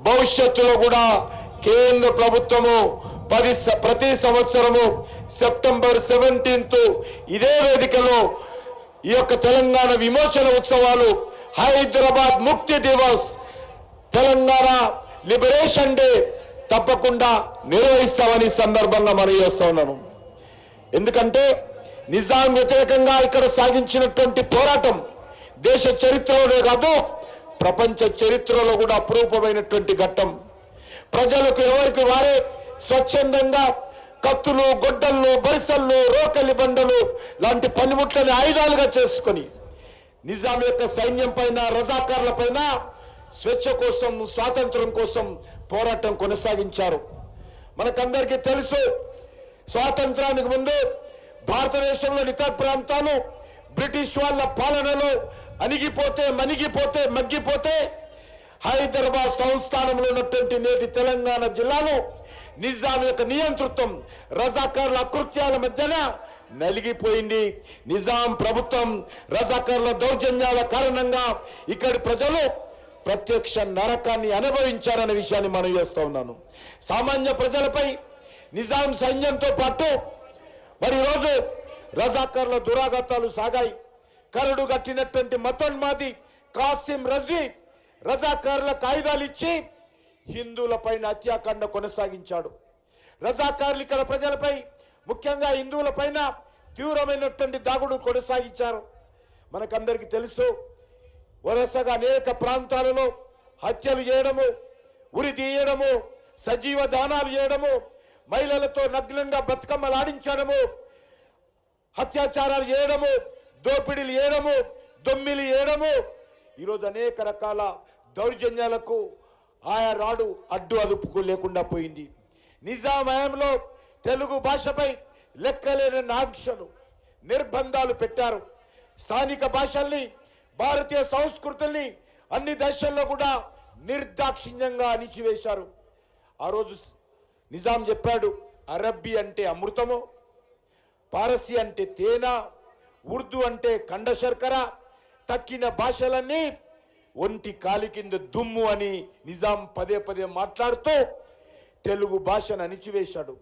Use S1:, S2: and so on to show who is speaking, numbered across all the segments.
S1: భవిష్యత్తులో కూడా కేంద్ర ప్రభుత్వము ప్రతి సంవత్సరము సెప్టెంబర్ 17 ఇదే వేదికలో ఈ యొక్క తెలంగాణ విమోచన ఉత్సవాలు, హైదరాబాద్ ముక్తి దివస్, తెలంగాణ లిబరేషన్ డే తప్పకుండా నిర్వహిస్తామని సందర్భంగా మనం చేస్తా ఉన్నాను. ఎందుకంటే నిజాం వ్యతిరేకంగా ఇక్కడ సాగించినటువంటి పోరాటం దేశ చరిత్రలోనే కాదు ప్రపంచ చరిత్రలో కూడా అపురూపమైనటువంటి ఘట్టం. ప్రజలకు ఎవరికి వారే స్వచ్ఛందంగా కత్తులు, గొడ్డళ్ళు, బరిసళ్ళు, రోకలి బండలు లాంటి పనిముట్లని ఆయుధాలుగా చేసుకొని నిజాం యొక్క సైన్యం పైన, రజాకార్ల పైన స్వేచ్ఛ కోసం, స్వాతంత్రం కోసం పోరాటం కొనసాగించారు. మనకందరికీ తెలుసు, స్వాతంత్రానికి ముందు భారతదేశంలోని ఇతర ప్రాంతాలు బ్రిటిష్ వాళ్ళ పాలనలో అణిగిపోతే, మగ్గిపోతే హైదరాబాద్ సంస్థానంలో ఉన్నటువంటి నేటి తెలంగాణ జిల్లాలో నిజాం యొక్క నియంతృత్వం, రజాకార్ల అకృత్యాల మధ్యన నలిగిపోయింది. నిజాం ప్రభుత్వం రజాకార్ల దౌర్జన్యాల కారణంగా ఇక్కడి ప్రజలు ప్రత్యక్ష నరకాన్ని అనుభవించారనే విషయాన్ని మనం చేస్తూ ఉన్నాను. సామాన్య ప్రజలపై నిజాం సైన్యంతో పాటు మరి ఈరోజు రజాకార్ల దురాఘాతాలు సాగాయి. కరడు కట్టినటువంటి మతోన్మాది కాసిం రజీ రజాకార్లకు ఆయుధాలు ఇచ్చి హిందువుల పైన హత్యాకాండ కొనసాగించాడు. రజాకార్లు ఇక్కడ ప్రజలపై, ముఖ్యంగా హిందువుల పైన తీవ్రమైనటువంటి దాగుడు కొనసాగించారు. మనకందరికీ తెలుసు, వరుసగా అనేక ప్రాంతాలలో హత్యలు చేయడము, ఉరి తీయడము, సజీవ దానాలు చేయడము, మహిళలతో నగ్నంగా బతుకమ్మలు ఆడించడము, అత్యాచారాలు చేయడము, దోపిడీలు చేయడము, దొమ్మిలు చేయడము, ఈరోజు అనేక రకాల దౌర్జన్యాలకు ఆయా రాడు అడ్డు అదుపుకు లేకుండా పోయింది. నిజాం హయాంలో తెలుగు భాషపై లెక్కలేని ఆంక్షలు, నిర్బంధాలు పెట్టారు. స్థానిక భాషల్ని, భారతీయ సంస్కృతుల్ని అన్ని దశల్లో కూడా నిర్దాక్షిణ్యంగా అణిచివేశారు. ఆ రోజు నిజాం చెప్పాడు, అరబ్బీ అంటే అమృతము, పారసీ అంటే తేనె, ఉర్దూ అంటే కండ శర్కర, తక్కిన భాషలన్నీ ఒంటి కాలి కింద దుమ్ము అని నిజాం పదే మాట్లాడుతూ తెలుగు భాషను అణిచివేశాడు.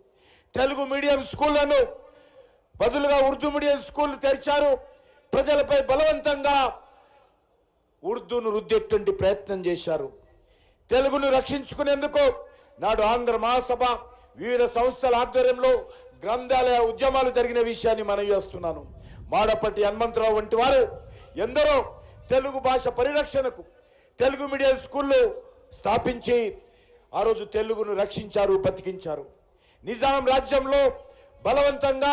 S1: తెలుగు మీడియం స్కూళ్లను బదులుగా ఉర్దూ మీడియం స్కూళ్లు తెరిచారు. ప్రజలపై బలవంతంగా ఉర్దూను రుద్దేటువంటి ప్రయత్నం చేశారు. తెలుగును రక్షించుకునేందుకు నాడు ఆంధ్ర మహాసభ వివిధ సంస్థల ఆధ్వర్యంలో గ్రంథాలయ ఉద్యమాలు జరిగిన విషయాన్ని మనం చేస్తున్నాను. మాడపట్టి హనుమంతరావు వంటి వారు ఎందరో తెలుగు భాష పరిరక్షణకు తెలుగు మీడియం స్కూళ్ళు స్థాపించి ఆ రోజు తెలుగును రక్షించారు, బతికించారు. నిజాం రాజ్యంలో బలవంతంగా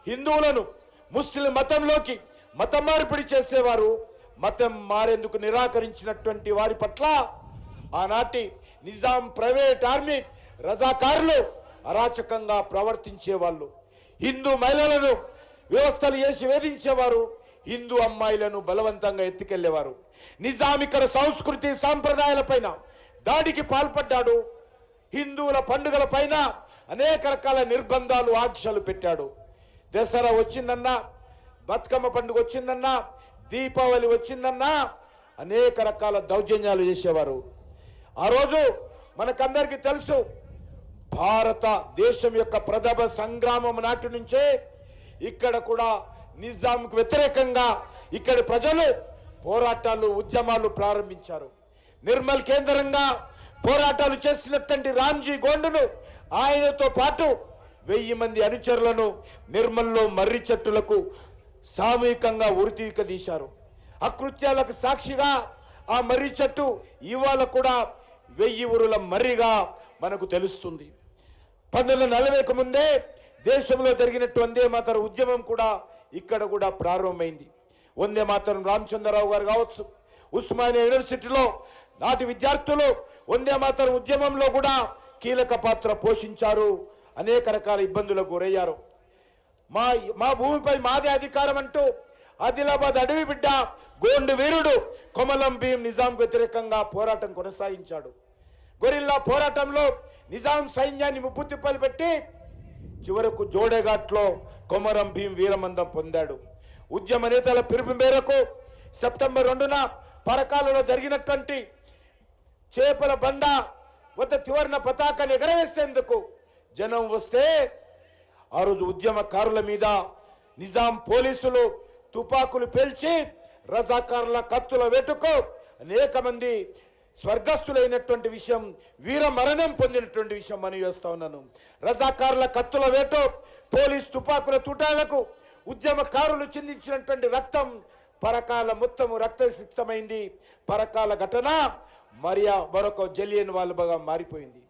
S1: హిందువులను ముస్లిం మతంలోకి మత మార్పిడి చేసేవారు. మతం మారేందుకు నిరాకరించినటువంటి వారి పట్ల ఆనాటి నిజాం ప్రైవేట్ ఆర్మీ రజాకారులు అరాచకంగా ప్రవర్తించేవాళ్ళు. హిందూ మహిళలను వ్యవస్థలు చేసి వేధించేవారు. హిందూ అమ్మాయిలను బలవంతంగా ఎత్తుకెళ్లేవారు. నిజాం ఇక్కడ సంస్కృతి సాంప్రదాయాల పైన దాడికి పాల్పడ్డాడు. హిందువుల పండుగల పైన అనేక రకాల నిర్బంధాలు, ఆంక్షలు పెట్టాడు. దసరా వచ్చిందన్నా, బతుకమ్మ పండుగ వచ్చిందన్నా, దీపావళి వచ్చిందన్నా అనేక రకాల దౌర్జన్యాలు చేసేవారు. ఆ రోజు మనకందరికీ తెలుసు, భారతదేశం యొక్క ప్రథమ సంగ్రామం నాటి నుంచే ఇక్కడ కూడా నిజాంకు వ్యతిరేకంగా ఇక్కడి ప్రజలు పోరాటాలు, ఉద్యమాలు ప్రారంభించారు. నిర్మల్ కేంద్రంగా పోరాటాలు చేసినటువంటి రామ్జీ గోండును, ఆయనతో పాటు 1000 మంది అనుచరులను నిర్మల్లో మర్రి చెట్టులకు సామూహికంగా ఉరితీక తీశారు. అకృత్యాలకు సాక్షిగా ఆ మర్రి చెట్టు ఇవాళ కూడా 1000 ఉరుల మర్రిగా మనకు తెలుస్తుంది. 1940కు ముందే దేశంలో జరిగినట్టు వందే మాతరం ఉద్యమం కూడా ఇక్కడ కూడా ప్రారంభమైంది. వందే మాతరం రామచంద్రరావు గారు కావచ్చు, ఉస్మానియా యూనివర్సిటీలో నాటి విద్యార్థులు వందే మాతరం ఉద్యమంలో కూడా కీలక పాత్ర పోషించారు. అనేక రకాల ఇబ్బందులకు గురయ్యారు. మా భూమిపై మాదే అధికారం అంటూ ఆదిలాబాద్ అడవి బిడ్డ గోండు వీరుడు కొమలం భీం నిజాంకు వ్యతిరేకంగా పోరాటం కొనసాగించాడు. గొరిల్లా పోరాటంలో నిజాం సైన్యాన్ని ముప్పుతిప్పలు పెట్టి చివరకు జోడేఘాట్లో కొమరం భీం వీరమందం పొందాడు. ఉద్యమ నేతల పిలుపు మేరకు సెప్టెంబర్ 2న పరకాలలో జరిగినటువంటి చేపల బండ వద్ద త్రివర్ణ పతాకాన్ని ఎగరవేసేందుకు జనం వస్తే ఆ రోజు ఉద్యమకారుల మీద నిజాం పోలీసులు తుపాకులు పేల్చి రజాకారుల కత్తుల వేటుకు అనేక మంది స్వర్గస్థులైనటువంటి విషయం, వీర మరణం పొందినటువంటి విషయం మనం చేస్తా ఉన్నాను. రజాకారుల కత్తుల వేటు, పోలీస్ తుపాకుల తుటాలకు ఉద్యమకారులు చిందించినటువంటి రక్తం పరకాల మొత్తము రక్తసిక్తమైంది. పరకాల ఘటన మరొక జలియన్ వాలాబాగ్గా మారిపోయింది.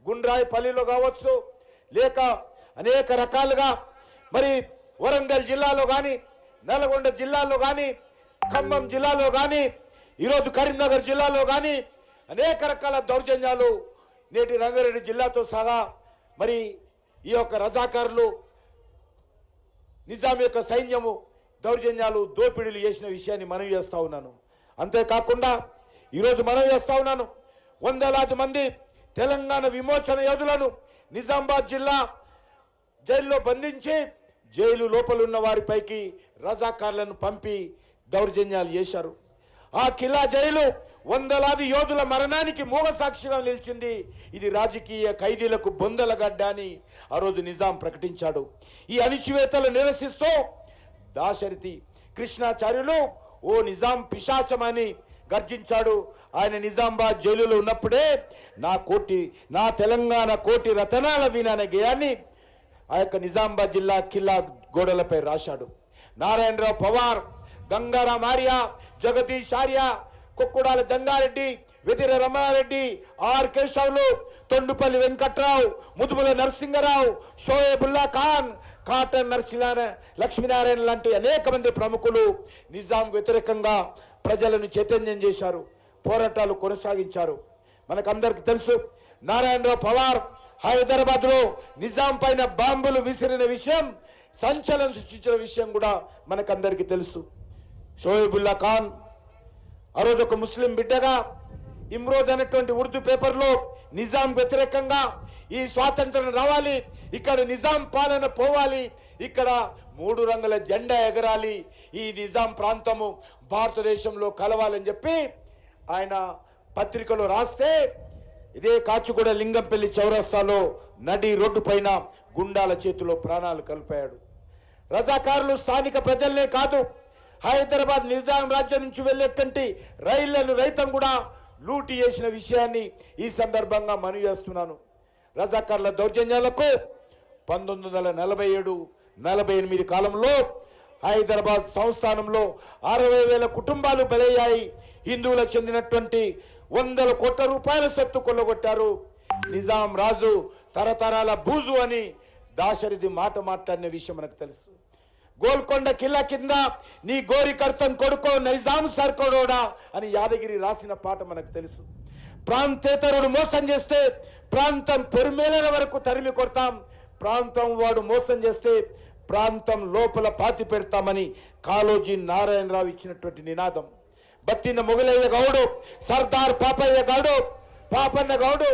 S1: గుండ్రాయిపల్లిలో కావచ్చు, లేక అనేక రకాలుగా మరి వరంగల్ జిల్లాలో కానీ, నల్గొండ జిల్లాలో కానీ, ఖమ్మం జిల్లాలో కానీ, ఈరోజు కరీంనగర్ జిల్లాలో కానీ అనేక రకాల దౌర్జన్యాలు నేటి రంగారెడ్డి జిల్లాతో సహా మరి ఈ యొక్క రజాకారులు నిజాం యొక్క సైన్యము దౌర్జన్యాలు దోపిడీలు చేసిన విషయాన్ని మనం చేస్తా ఉన్నాను. అంతేకాకుండా ఈరోజు మనం చేస్తా ఉన్నాను, వందలాది మంది తెలంగాణ విమోచన యోధులను నిజామాబాద్ జిల్లా జైల్లో బంధించి జైలు లోపలున్న వారిపైకి రజాకారులను పంపి దౌర్జన్యాలు చేశారు. ఆ కిలా జైలు వందలాది యోధుల మరణానికి మూగ సాక్షిగా నిలిచింది. ఇది రాజకీయ ఖైదీలకు బొందలగడ్డ అని ఆ రోజు నిజాం ప్రకటించాడు. ఈ అణిచివేతలు నిరసిస్తూ దాశరథి కృష్ణాచార్యులు ఓ నిజాం పిశాచమని గర్జించాడు. ఆయన నిజామాబాద్ జైలులో ఉన్నప్పుడే నా తెలంగాణ కోటి రతనాల వీణ అనే గేయాన్ని ఆ యొక్క నిజామాబాద్ జిల్లా కిల్లా గోడలపై రాశాడు. నారాయణరావు పవార్, గంగారాం ఆర్య, జగదీష్ ఆర్య, కుక్కుడాల జంగారెడ్డి, వెదిర రమణారెడ్డి, ఆర్ కేశవులు, తొండుపల్లి వెంకట్రావు, ముదుముల నరసింగరావు, షోయబుల్లా ఖాన్, కాటన్ లక్ష్మీనారాయణ లాంటి అనేక మంది ప్రముఖులు నిజాం వ్యతిరేకంగా ప్రజలను చైతన్యం చేశారు, పోరాటాలు కొనసాగించారు. మనకందరికి తెలుసు, నారాయణరావు పవార్ హైదరాబాద్లో నిజాం పైన బాంబులు విసిరిన విషయం, సంచలనం సృష్టించిన విషయం కూడా మనకందరికీ తెలుసు. షోయబుల్లా ఖాన్ ఆ రోజు ఒక ముస్లిం బిడ్డగా ఇమ్రోజ్ అనేటువంటి ఉర్దూ పేపర్లో నిజాం వ్యతిరేకంగా ఈ స్వాతంత్రం రావాలి, ఇక్కడ నిజాం పాలన పోవాలి, ఇక్కడ 3 రంగుల జెండా ఎగరాలి, ఈ నిజాం ప్రాంతము భారతదేశంలో కలవాలని చెప్పి ఆయన పత్రికలో రాస్తే ఇదే కాచిగూడ లింగంపల్లి చౌరస్తాలో నడి రోడ్డు పైన గుండాల చేతిలో ప్రాణాలు కలిపాడు. రజాకారులు స్థానిక ప్రజలనే కాదు, హైదరాబాద్ నిజాం రాజ్యం నుంచి వెళ్ళేటువంటి రైళ్లను రైతం కూడా లూటీ చేసిన విషయాన్ని ఈ సందర్భంగా మనవి చేస్తున్నాను. రజాకారుల దౌర్జన్యాలకు 1947-48 కాలంలో హైదరాబాద్ సంస్థానంలో 60,000 కుటుంబాలు బలయ్యాయి. హిందువులకు చెందినటువంటి 100 కోట్ల రూపాయల సొత్తు కొల్లగొట్టారు. నిజాం రాజు తరతరాల బూజు అని దాశరథి మాట్లాడిన విషయం మనకు తెలుసు. గోల్కొండ కిల్లా కింద నీ గోరి కర్తం కొడుకో నిజాం సర్కోడోడా అని యాదగిరి రాసిన పాట మనకు తెలుసు. ప్రాంతేతరుడు మోసం చేస్తే ప్రాంతం పొరిమేలల వరకు తరిమి కొడతాం, ప్రాంతం వాడు మోసం చేస్తే ప్రాంతం లోపల పాతి పెడతామని కాళోజీ నారాయణరావు ఇచ్చినటువంటి నినాదం. బత్తిన మొగలయ్య గౌడు, సర్దార్ పాపన్న గౌడు